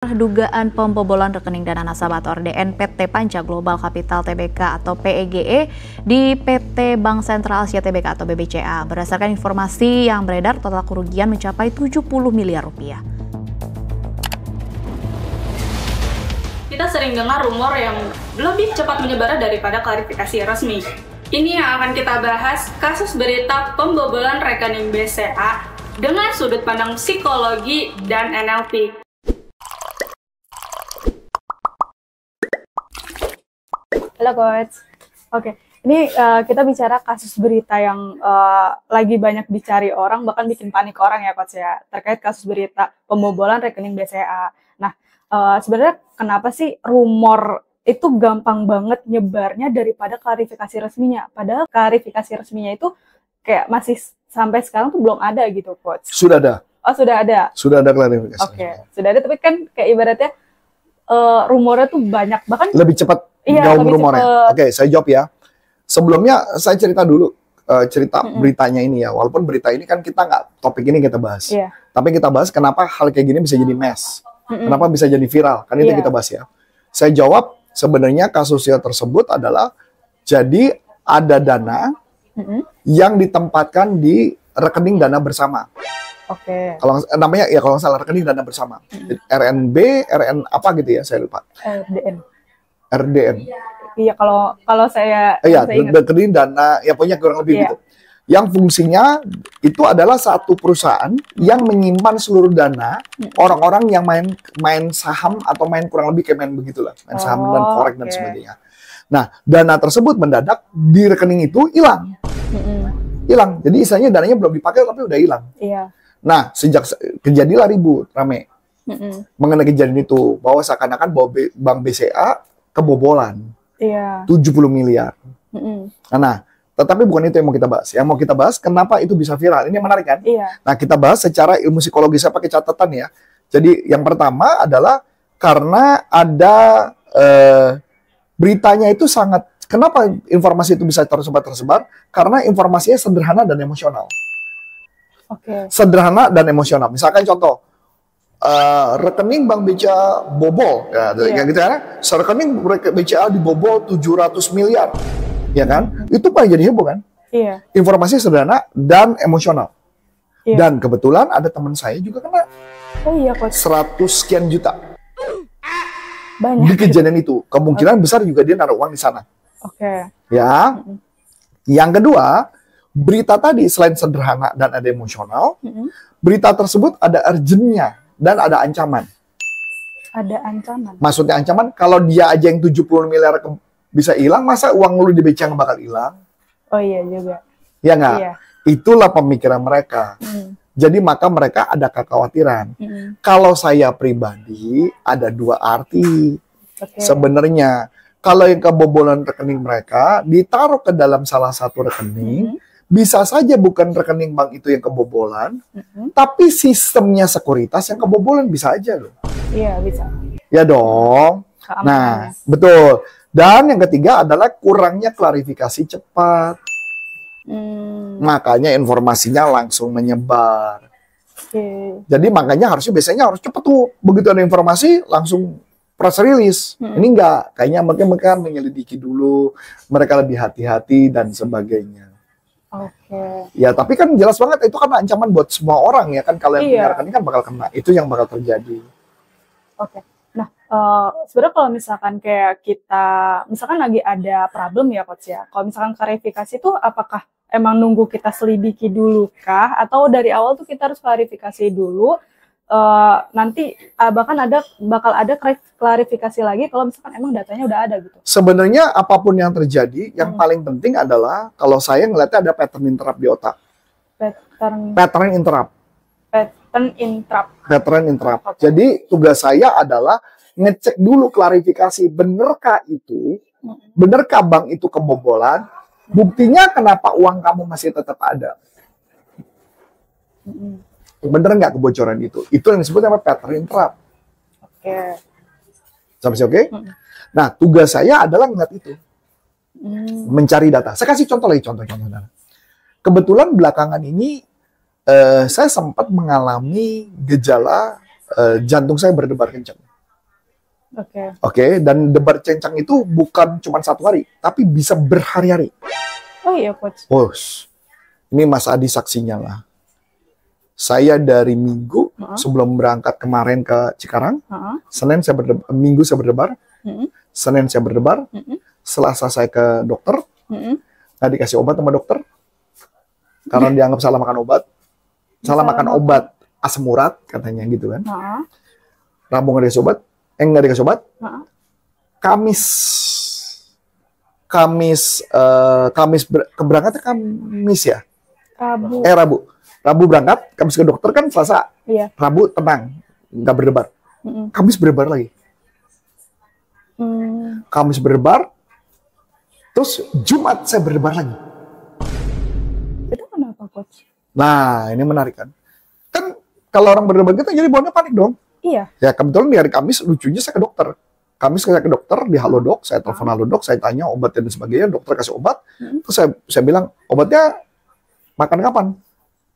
Dugaan pembobolan rekening dana nasabah atau RDN PT Panca Global Capital Tbk atau PEGE di PT Bank Sentral Asia Tbk atau BBCA. Berdasarkan informasi yang beredar, total kerugian mencapai 70 miliar rupiah. Kita sering dengar rumor yang lebih cepat menyebar daripada klarifikasi resmi. Ini yang akan kita bahas, kasus berita pembobolan rekening BCA dengan sudut pandang psikologi dan NLP. Halo Coach. Oke, ini kita bicara kasus berita yang lagi banyak dicari orang, bahkan bikin panik orang ya Coach ya, terkait kasus berita pembobolan rekening BCA. Nah, sebenarnya kenapa sih rumor itu gampang banget nyebarnya daripada klarifikasi resminya? Padahal klarifikasi resminya itu kayak masih sampai sekarang tuh belum ada gitu Coach. Sudah ada. Oh, sudah ada? Sudah ada klarifikasi. Oke, sudah ada, tapi kan kayak ibaratnya rumornya tuh banyak, bahkan lebih cepat. Iya, jauh rumornya. Oke, saya jawab ya. Sebelumnya saya cerita dulu cerita beritanya ini ya. Walaupun berita ini kan kita nggak topik ini kita bahas. Iya. Tapi kita bahas kenapa hal kayak gini bisa jadi mess. Kenapa bisa jadi viral. Kan itu kita bahas ya. Saya jawab sebenarnya kasusnya tersebut adalah jadi ada dana yang ditempatkan di rekening dana bersama. Oke. Kalau namanya ya kalau nggak salah rekening dana bersama. RNB, RN apa gitu ya, saya lupa. RDN. Iya, kalau saya rekening dana ya punya kurang lebih gitu. Yang fungsinya itu adalah satu perusahaan yang menyimpan seluruh dana orang-orang yang main saham atau main kurang lebih kayak main begitulah, main saham dan forex dan sebagainya. Nah, dana tersebut mendadak di rekening itu hilang. Hilang. Jadi istilahnya dananya belum dipakai tapi udah hilang. Iya. Nah, sejak kejadianlah ribut rame mengenai kejadian itu, bahwa seakan-akan bahwa Bank BCA kebobolan 70 miliar. Nah, tetapi bukan itu yang mau kita bahas. Yang mau kita bahas kenapa itu bisa viral. Ini menarik kan? Iya. Nah, kita bahas secara ilmu psikologi. Saya pakai catatan ya. Jadi yang pertama adalah karena ada beritanya itu sangat. Kenapa informasi itu bisa tersebar? Karena informasinya sederhana dan emosional. Oke. Sederhana dan emosional. Misalkan contoh. Rekening Bank BCA bobol, ya, kayak gitu kan? Rekening BCA dibobol 700 miliar, ya kan? Itu paling jadi heboh kan? Iya. Informasi sederhana dan emosional. Iya. Dan kebetulan ada teman saya juga kena. Oh iya Coach. 100 sekian juta. Banyak. Di kejadian itu, kemungkinan besar juga dia naruh uang di sana. Oke. Ya. Yang kedua, berita tadi selain sederhana dan ada emosional, berita tersebut ada urgent-nya. Dan ada ancaman. Ada ancaman? Maksudnya ancaman, kalau dia aja yang 70 miliar bisa hilang, masa uang lu di BCA nggak bakal hilang? Oh iya juga. Ya nggak? Iya. Itulah pemikiran mereka. Jadi maka mereka ada kekhawatiran. Kalau saya pribadi, ada dua arti. Sebenarnya, kalau yang kebobolan rekening mereka, ditaruh ke dalam salah satu rekening, bisa saja bukan rekening bank itu yang kebobolan, tapi sistemnya sekuritas yang kebobolan bisa aja loh. Iya, bisa. Ya dong. Nah, betul. Dan yang ketiga adalah kurangnya klarifikasi cepat. Makanya informasinya langsung menyebar. Jadi makanya biasanya harus cepat tuh. Begitu ada informasi, langsung press release. Ini enggak. Kayaknya mereka menyelidiki dulu. Mereka lebih hati-hati dan sebagainya. Oke. Ya, tapi kan jelas banget itu kan ancaman buat semua orang ya kan, kalau yang punya rekening kan bakal kena. Itu yang bakal terjadi. Oke. Nah, sebenarnya kalau misalkan kayak kita misalkan lagi ada problem ya Coach ya. Kalau misalkan klarifikasi itu apakah emang nunggu kita selidiki dulu kah, atau dari awal tuh kita harus klarifikasi dulu? Nanti bahkan bakal ada klarifikasi lagi kalau misalkan emang datanya udah ada gitu. Sebenarnya apapun yang terjadi, yang paling penting adalah kalau saya ngeliatnya ada pattern interrupt di otak. Pattern interrupt. Jadi tugas saya adalah ngecek dulu klarifikasi, benerkah bank itu kebobolan? Buktinya kenapa uang kamu masih tetap ada? Bener nggak kebocoran itu? Itu yang disebut sama pattern interrupt. Oke. Sampai sih oke? Nah, tugas saya adalah ngeliat itu. Mencari data. Saya kasih contoh lagi, contoh. Kebetulan belakangan ini saya sempat mengalami gejala jantung saya berdebar kencang. Oke, dan debar cencang itu bukan cuma 1 hari, tapi bisa berhari-hari. Oh iya, Coach. Bos, ini Mas Adi saksinya lah. Saya dari Minggu sebelum berangkat kemarin ke Cikarang, Senin saya Minggu saya berdebar, Senin saya berdebar, Selasa saya ke dokter, nggak dikasih obat sama dokter, karena dianggap salah makan obat, salah makan obat asam urat katanya gitu kan. Rabu nggak dikasih obat, nggak dikasih obat. Keberangkatnya Kamis ya? Rabu. Rabu berangkat, Kamis ke dokter kan Selasa. Iya. Rabu tenang, nggak berdebar. Kamis berdebar lagi. Kamis berdebar, terus Jumat saya berdebar lagi. Itu kenapa, Coach? Nah, ini menarik kan? Kan kalau orang berdebar gitu jadi bawaannya panik dong. Iya. Ya kebetulan di hari Kamis lucunya saya ke dokter. Kamis saya ke dokter, di Halodoc, saya telepon Halodoc, saya tanya obatnya dan sebagainya, dokter kasih obat. Terus saya bilang, obatnya makan kapan?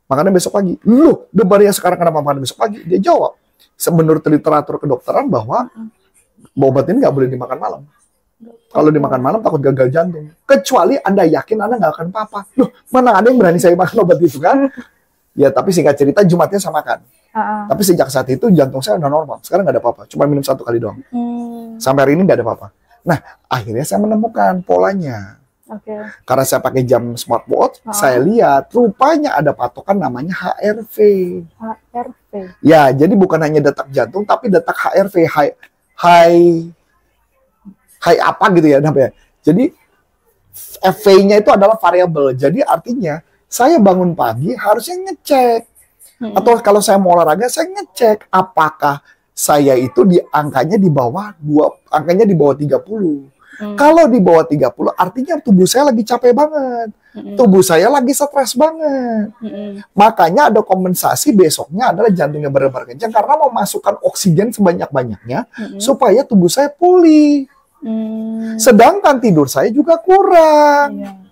Makannya besok pagi. Loh, debarnya sekarang kenapa makan besok pagi? Dia jawab, menurut literatur kedokteran bahwa obat ini nggak boleh dimakan malam. Kalau dimakan malam takut gagal jantung. Kecuali Anda yakin Anda nggak akan apa-apa. Loh, mana ada yang berani saya makan obat itu kan? Ya, tapi singkat cerita Jumatnya saya makan. Tapi sejak saat itu jantung saya udah normal. Sekarang nggak ada apa-apa. Cuma minum 1 kali doang. Sampai hari ini nggak ada apa-apa. Nah, akhirnya saya menemukan polanya. Karena saya pakai jam smartwatch, saya lihat rupanya ada patokan namanya HRV. Ya, jadi bukan hanya detak jantung, tapi detak HRV, high apa gitu ya namanya. Jadi FV-nya itu adalah variabel. Jadi artinya saya bangun pagi harusnya ngecek. Atau kalau saya mau olahraga, saya ngecek apakah saya itu angkanya di bawah 30. Kalau di bawah 30 artinya tubuh saya lagi capek banget. Tubuh saya lagi stres banget. Makanya ada kompensasi besoknya adalah jantungnya berdebar kencang karena mau masukkan oksigen sebanyak-banyaknya supaya tubuh saya pulih. Sedangkan tidur saya juga kurang.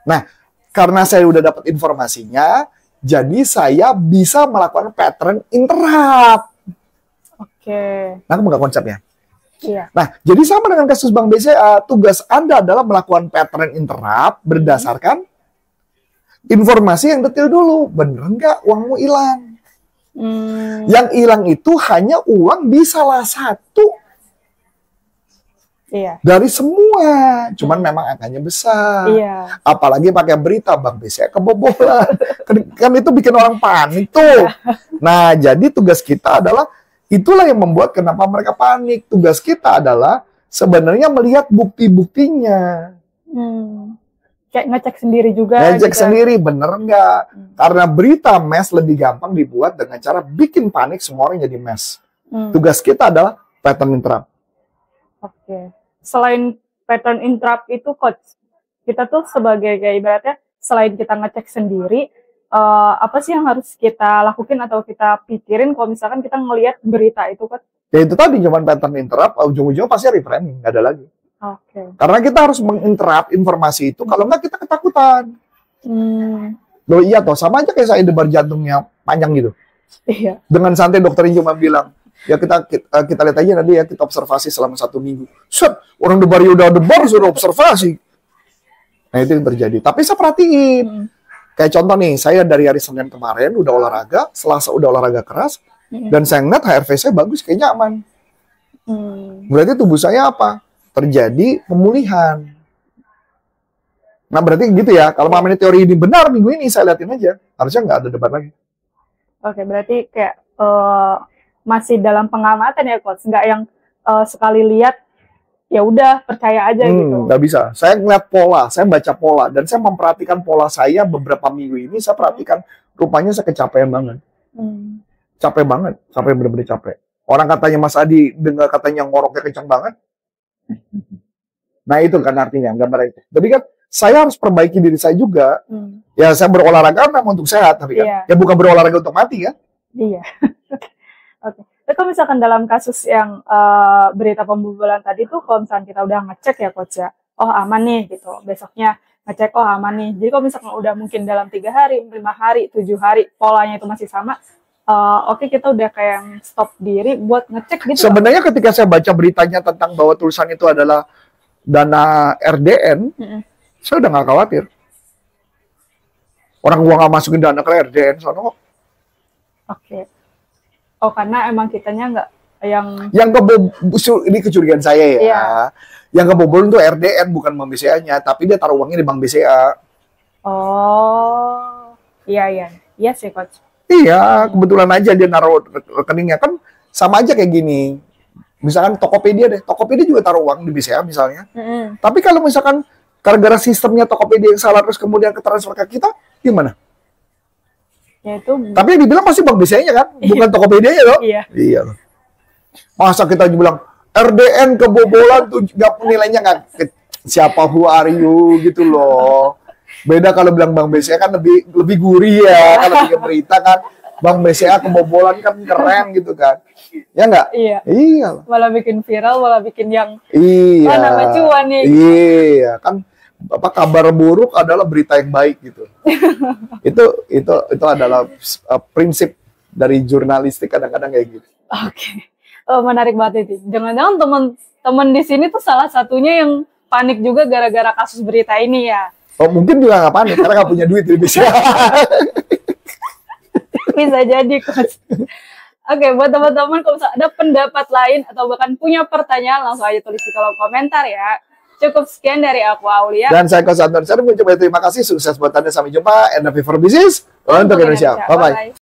Nah, karena saya udah dapat informasinya, jadi saya bisa melakukan pattern interrupt. Nah, kamu nggak konsepnya? Iya. Nah, jadi sama dengan kasus Bank BCA, tugas Anda adalah melakukan pattern interrupt berdasarkan informasi yang detail dulu. Bener nggak uangmu hilang? Yang hilang itu hanya uang di salah satu dari semua, cuman memang angkanya besar. Apalagi pakai berita Bank BCA kebobolan, kan itu bikin orang panik tuh. Nah, jadi tugas kita adalah itulah yang membuat kenapa mereka panik. Tugas kita adalah sebenarnya melihat bukti-buktinya. Kayak ngecek sendiri juga. Ngecek sendiri, bener nggak? Karena berita mes lebih gampang dibuat dengan cara bikin panik semua orang jadi mes. Tugas kita adalah pattern interrupt. Selain pattern interrupt itu, Coach, kita tuh sebagai kayak ibaratnya selain kita ngecek sendiri, apa sih yang harus kita lakukan atau kita pikirin kalau misalkan kita ngelihat berita itu, Coach? Ya itu tadi, cuman pattern interrupt, ujung-ujungnya pasti reframing, nggak ada lagi. Karena kita harus menginterrupt informasi itu, kalau nggak kita ketakutan. Loh iya toh, sama aja kayak saya debar jantungnya panjang gitu. Iya. Dengan santai dokternya cuma bilang, ya kita lihat aja nanti ya, kita observasi selama 1 minggu. Set, orang debarnya udah debar, sudah observasi. Nah itu yang terjadi. Tapi saya perhatiin. Kayak contoh nih, saya dari hari Senin kemarin udah olahraga, Selasa udah olahraga keras, dan saya ngeliat HRV saya bagus, kayaknya aman. Berarti tubuh saya apa? Terjadi pemulihan. Nah berarti gitu ya, kalau mamanya teori ini benar, minggu ini saya liatin aja. Harusnya nggak ada debat lagi. Berarti kayak masih dalam pengamatan ya, Coach, nggak yang sekali lihat ya udah percaya aja gitu. Nggak bisa. Saya ngeliat pola, saya baca pola, dan saya memperhatikan pola saya beberapa minggu ini. Saya perhatikan rupanya saya kecapean banget, capek banget, sampai benar-benar capek. Orang katanya Mas Adi dengar katanya ngoroknya kencang banget. Nah itu kan artinya gambar itu. Tapi kan saya harus perbaiki diri saya juga. Ya saya berolahraga memang untuk sehat, tapi kan ya bukan berolahraga untuk mati kan. Iya. Tapi kalau misalkan dalam kasus yang berita pembobolan tadi tuh, kalau misalkan kita udah ngecek ya, Coach ya, oh aman nih gitu, besoknya ngecek oh aman nih. Jadi kalau misalkan udah mungkin dalam 3 hari, 5 hari, 7 hari polanya itu masih sama, oke kita udah kayak yang stop diri buat ngecek gitu. Sebenarnya ketika saya baca beritanya tentang bahwa tulisan itu adalah dana RDN, saya udah nggak khawatir. Orang gua nggak masukin dana ke RDN, sono kok. Oke. Oh, karena emang kitanya nggak yang ini kecurigaan saya ya. Iya. Yang kebobolan tuh RDN bukan Bank BCA-nya, tapi dia taruh uangnya di Bank BCA. Oh, iya sih coach. Iya, kebetulan aja dia naruh rekeningnya, kan sama aja kayak gini. Misalkan Tokopedia deh, Tokopedia juga taruh uang di BCA misalnya. Tapi kalau misalkan gara-gara sistemnya Tokopedia yang salah terus kemudian ke transfer ke kita, gimana? Ya itu. Tapi yang dibilang pasti Bank BCA-nya kan, bukan Tokopedia-nya loh. Iya. Masa kita bilang RDN kebobolan tuh nilainya nggak siapa who are you gitu loh. Beda kalau bilang Bank BCA kan lebih gurih ya, kalau bikin berita kan Bank BCA kebobolan kan keren gitu kan. Ya nggak? Iya. Malah bikin viral, malah bikin yang mana cuan nih. Iya, kan apa kabar buruk adalah berita yang baik gitu. itu adalah prinsip dari jurnalistik kadang-kadang kayak gitu. Oke. Oh, menarik banget itu. Jangan-jangan teman-teman di sini tuh salah satunya yang panik juga gara-gara kasus berita ini ya. Oh, mungkin juga nggak panik karena nggak punya duit di Indonesia. Bisa jadi, coach. Oke, buat teman-teman kalau ada pendapat lain atau bahkan punya pertanyaan, langsung aja tulis di kolom komentar ya. Cukup sekian dari aku, Aulia. Dan saya Coach Anton. Saya mengucapkan terima kasih. Sukses buat Anda. Sampai jumpa. And happy for business untuk Indonesia. Bye-bye.